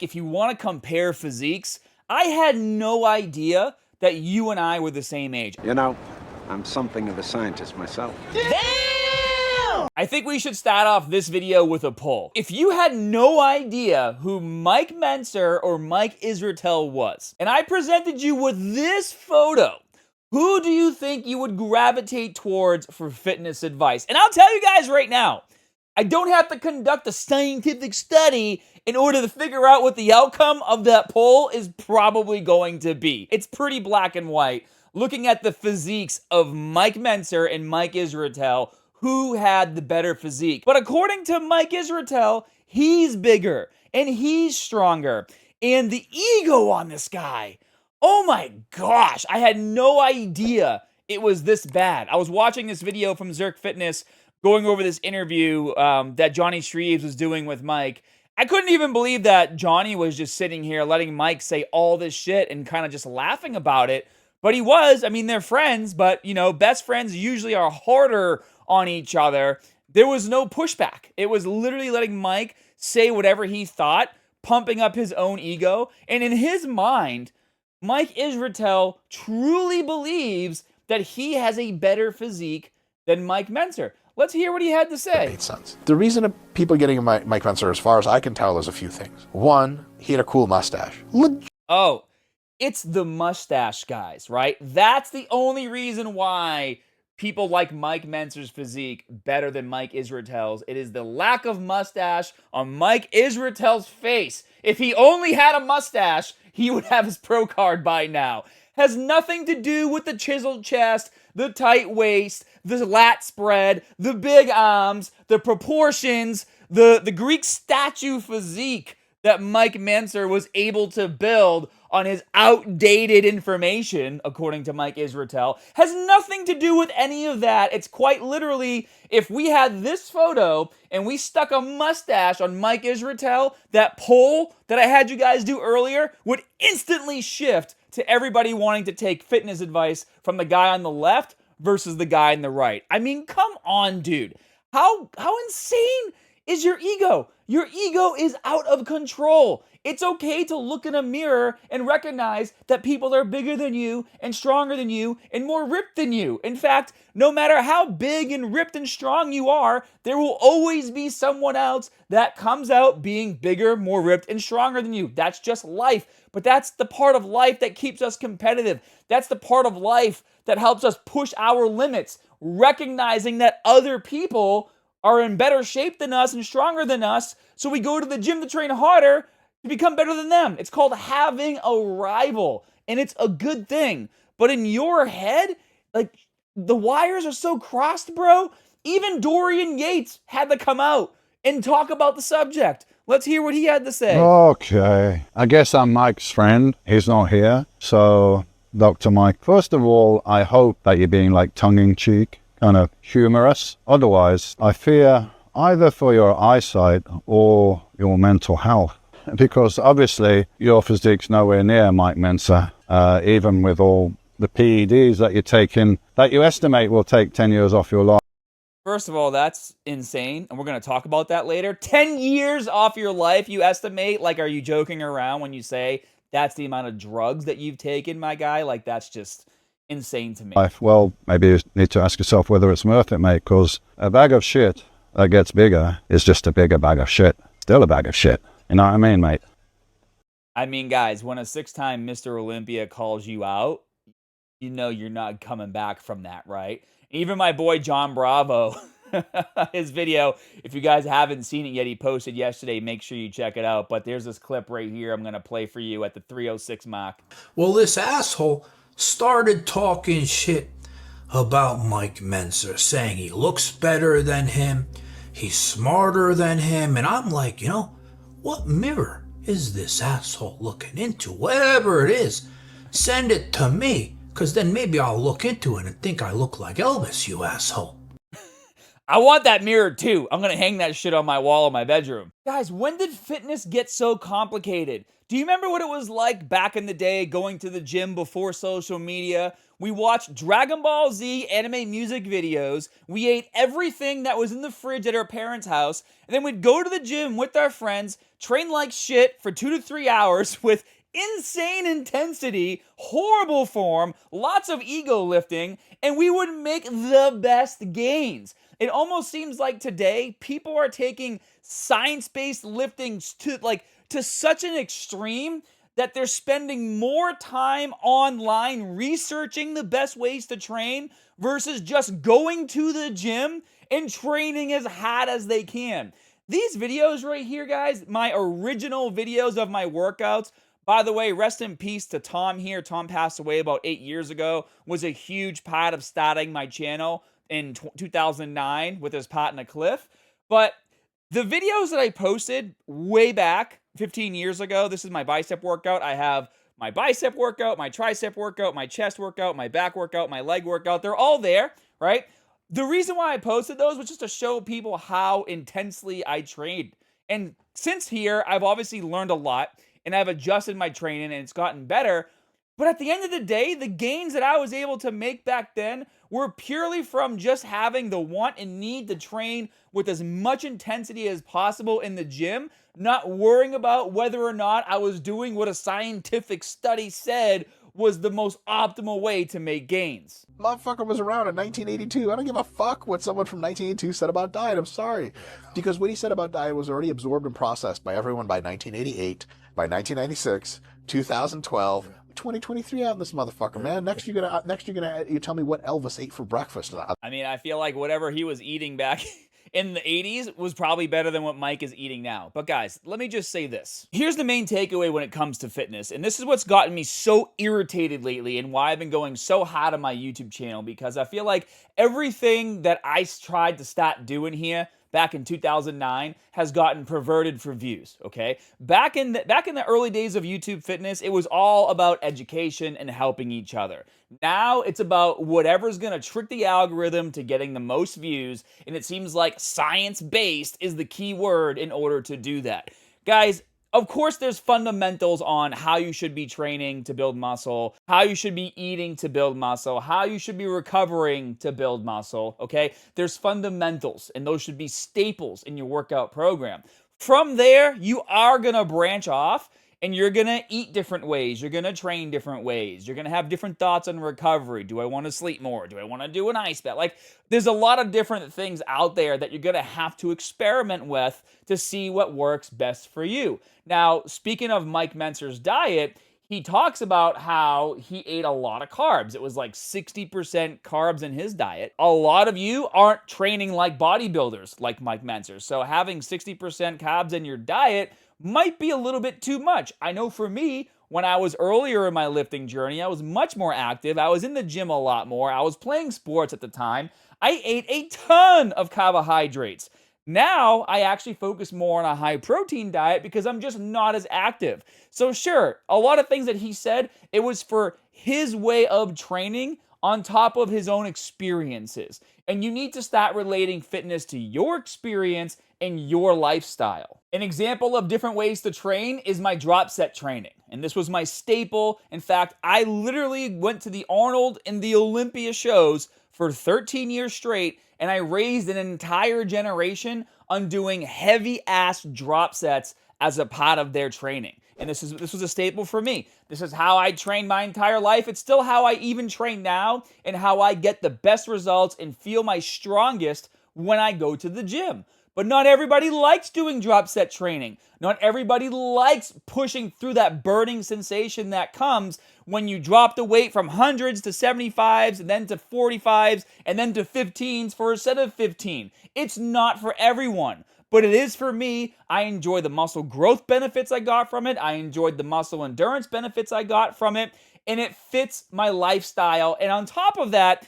If you want to compare physiques, I had no idea that you and I were the same age. You know, I'm something of a scientist myself. Damn! I think we should start off this video with a poll. If you had no idea who Mike Mentzer or Mike Israetel was, and I presented you with this photo, who do you think you would gravitate towards for fitness advice? And I'll tell you guys right now, I don't have to conduct a scientific study in order to figure out what the outcome of that poll is probably going to be. It's pretty black and white. Looking at the physiques of Mike Mentzer and Mike Israetel, who had the better physique? But according to Mike Israetel, he's bigger and he's stronger. And the ego on this guy, oh my gosh, I had no idea it was this bad. I was watching this video from Zerk Fitness going over this interview that Johnny Streves was doing with Mike. I couldn't even believe that Johnny was just sitting here letting Mike say all this shit and kind of just laughing about it. But he was. I mean, they're friends, but, you know, best friends usually are harder on each other. There was no pushback. It was literally letting Mike say whatever he thought, pumping up his own ego. And in his mind, Mike Israetel truly believes that he has a better physique than Mike Mentzer. Let's hear what he had to say. It made sense. The reason that people getting Mike Mentzer, as far as I can tell, is a few things. One, he had a cool mustache. Oh, it's the mustache, guys, right? That's the only reason why people like Mike Mentzer's physique better than Mike Israetel's. It is the lack of mustache on Mike Israetel's face. If he only had a mustache, he would have his pro card by now. Has nothing to do with the chiseled chest, the tight waist, the lat spread, the big arms, the proportions, the Greek statue physique that Mike Mentzer was able to build on his outdated information, according to Mike Israetel, has nothing to do with any of that. It's quite literally, if we had this photo and we stuck a mustache on Mike Israetel, that poll that I had you guys do earlier would instantly shift to everybody wanting to take fitness advice from the guy on the left versus the guy on the right. I mean, come on, dude. How insane is your ego? Your ego is out of control. It's okay to look in a mirror and recognize that people are bigger than you and stronger than you and more ripped than you. In fact, no matter how big and ripped and strong you are, there will always be someone else that comes out being bigger, more ripped, and stronger than you. That's just life. But that's the part of life that keeps us competitive. That's the part of life that helps us push our limits, recognizing that other people are in better shape than us and stronger than us, so we go to the gym to train harder to become better than them. It's called having a rival, and it's a good thing. But in your head, like, the wires are so crossed, bro. Even Dorian Yates had to come out and talk about the subject. Let's hear what he had to say. Okay, I guess I'm Mike's friend. He's not here. So, Dr. Mike, first of all, I hope that you're being like tongue-in-cheek, kind of humorous. Otherwise, I fear either for your eyesight or your mental health. Because obviously, your physique's nowhere near Mike Mentzer, even with all the PEDs that you're taking, that you estimate will take 10 years off your life. First of all, that's insane, and we're going to talk about that later. 10 years off your life, you estimate? Like, are you joking around when you say that's the amount of drugs that you've taken, my guy? Like, that's just insane to me. Well, maybe you need to ask yourself whether it's worth it, mate, because a bag of shit that gets bigger is just a bigger bag of shit. Still a bag of shit. You know what I mean, mate? I mean, guys, when a 6-time Mr. Olympia calls you out, you know you're not coming back from that, right? Even my boy Jon Bravo, his video, if you guys haven't seen it yet, he posted yesterday. Make sure you check it out. But there's this clip right here I'm going to play for you at the 3:06 mark. Well, this asshole started talking shit about Mike Mentzer, saying he looks better than him, he's smarter than him, and I'm like, you know, what mirror is this asshole looking into? Whatever it is, send it to me, because then maybe I'll look into it and think I look like Elvis, you asshole. I want that mirror too. I'm gonna hang that shit on my wall in my bedroom. Guys, when did fitness get so complicated? Do you remember what it was like back in the day going to the gym before social media? We watched Dragon Ball Z anime music videos. We ate everything that was in the fridge at our parents' house. And then we'd go to the gym with our friends, train like shit for 2 to 3 hours with insane intensity, horrible form, lots of ego lifting, and we would make the best gains. It almost seems like today people are taking science-based lifting to such an extreme that they're spending more time online researching the best ways to train versus just going to the gym and training as hard as they can. These videos right here, guys, my original videos of my workouts. By the way, rest in peace to Tom here. Tom passed away about 8 years ago, was a huge part of starting my channel in 2009 with his partner Cliff. But the videos that I posted way back 15 years ago, this is my bicep workout. I have my bicep workout, my tricep workout, my chest workout, my back workout, my leg workout. They're all there, right? The reason why I posted those was just to show people how intensely I trained. And since here, I've obviously learned a lot and I've adjusted my training and it's gotten better. But at the end of the day, the gains that I was able to make back then were purely from just having the want and need to train with as much intensity as possible in the gym, not worrying about whether or not I was doing what a scientific study said was the most optimal way to make gains. Motherfucker was around in 1982. I don't give a fuck what someone from 1982 said about diet. I'm sorry. Because what he said about diet was already absorbed and processed by everyone by 1988, by 1996, 2012, 2023 out in this motherfucker, man. Next you're gonna you tell me what Elvis ate for breakfast. I mean, I feel like whatever he was eating back in the 80s was probably better than what Mike is eating now. But guys, let me just say this. Here's the main takeaway when it comes to fitness. And this is what's gotten me so irritated lately and why I've been going so hard on my YouTube channel, because I feel like everything that I tried to start doing here back in 2009 has gotten perverted for views, okay? Back in the early days of YouTube fitness, it was all about education and helping each other. Now it's about whatever's gonna trick the algorithm to getting the most views, and it seems like science-based is the key word in order to do that. Guys, of course, there's fundamentals on how you should be training to build muscle, how you should be eating to build muscle, how you should be recovering to build muscle, okay? There's fundamentals, and those should be staples in your workout program. From there, you are gonna branch off, and you're gonna eat different ways. You're gonna train different ways. You're gonna have different thoughts on recovery. Do I wanna sleep more? Do I wanna do an ice bath? Like, there's a lot of different things out there that you're gonna have to experiment with to see what works best for you. Now, speaking of Mike Mentzer's diet, he talks about how he ate a lot of carbs. It was like 60% carbs in his diet. A lot of you aren't training like bodybuilders like Mike Mentzer. So having 60% carbs in your diet might be a little bit too much. I know for me, when I was earlier in my lifting journey, I was much more active. I was in the gym a lot more. I was playing sports at the time. I ate a ton of carbohydrates. Now, I actually focus more on a high protein diet because I'm just not as active. So sure, a lot of things that he said, it was for his way of training on top of his own experiences. And you need to start relating fitness to your experience and your lifestyle. An example of different ways to train is my drop set training. And this was my staple. In fact, I literally went to the Arnold and the Olympia shows for 13 years straight, and I raised an entire generation on doing heavy-ass drop sets as a part of their training. And this was a staple for me. This is how I trained my entire life. It's still how I even train now and how I get the best results and feel my strongest when I go to the gym. But not everybody likes doing drop set training. Not everybody likes pushing through that burning sensation that comes when you drop the weight from hundreds to 75s and then to 45s and then to 15s for a set of 15. It's not for everyone, but it is for me. I enjoy the muscle growth benefits I got from it. I enjoyed the muscle endurance benefits I got from it, and it fits my lifestyle. And on top of that,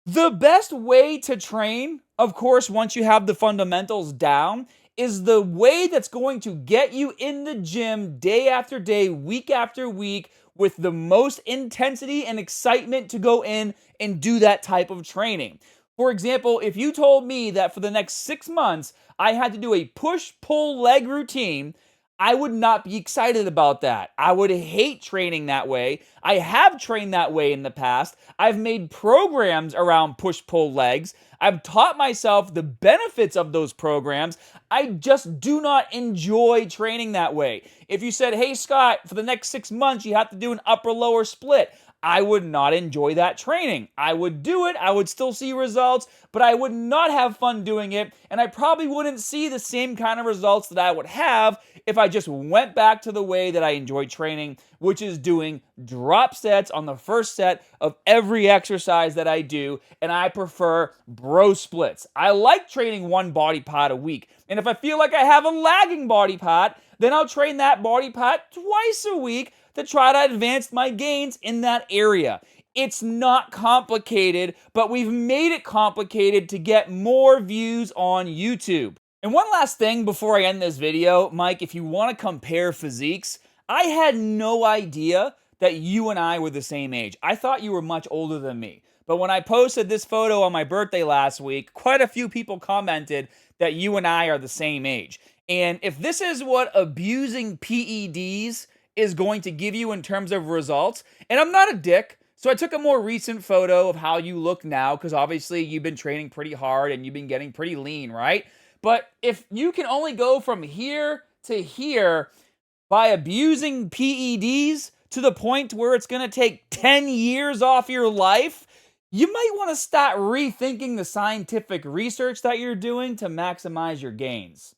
the best way to train, of course, once you have the fundamentals down, is the way that's going to get you in the gym day after day, week after week, with the most intensity and excitement to go in and do that type of training. For example, if you told me that for the next 6 months I had to do a push-pull leg routine, I would not be excited about that. I would hate training that way. I have trained that way in the past. I've made programs around push-pull legs. I've taught myself the benefits of those programs. I just do not enjoy training that way. If you said, hey, Scott, for the next 6 months, you have to do an upper-lower split, I would not enjoy that training. I would do it, I would still see results, but I would not have fun doing it, and I probably wouldn't see the same kind of results that I would have if I just went back to the way that I enjoy training, which is doing drop sets on the first set of every exercise that I do, and I prefer bro splits. I like training one body part a week, and if I feel like I have a lagging body part, then I'll train that body part twice a week to try to advance my gains in that area. It's not complicated, but we've made it complicated to get more views on YouTube. And one last thing before I end this video, Mike, if you want to compare physiques, I had no idea that you and I were the same age. I thought you were much older than me. But when I posted this photo on my birthday last week, quite a few people commented that you and I are the same age. And if this is what abusing PEDs is going to give you in terms of results, and I'm not a dick, so I took a more recent photo of how you look now, because obviously you've been training pretty hard and you've been getting pretty lean, right? But if you can only go from here to here by abusing PEDs to the point where it's going to take 10 years off your life, you might want to start rethinking the scientific research that you're doing to maximize your gains.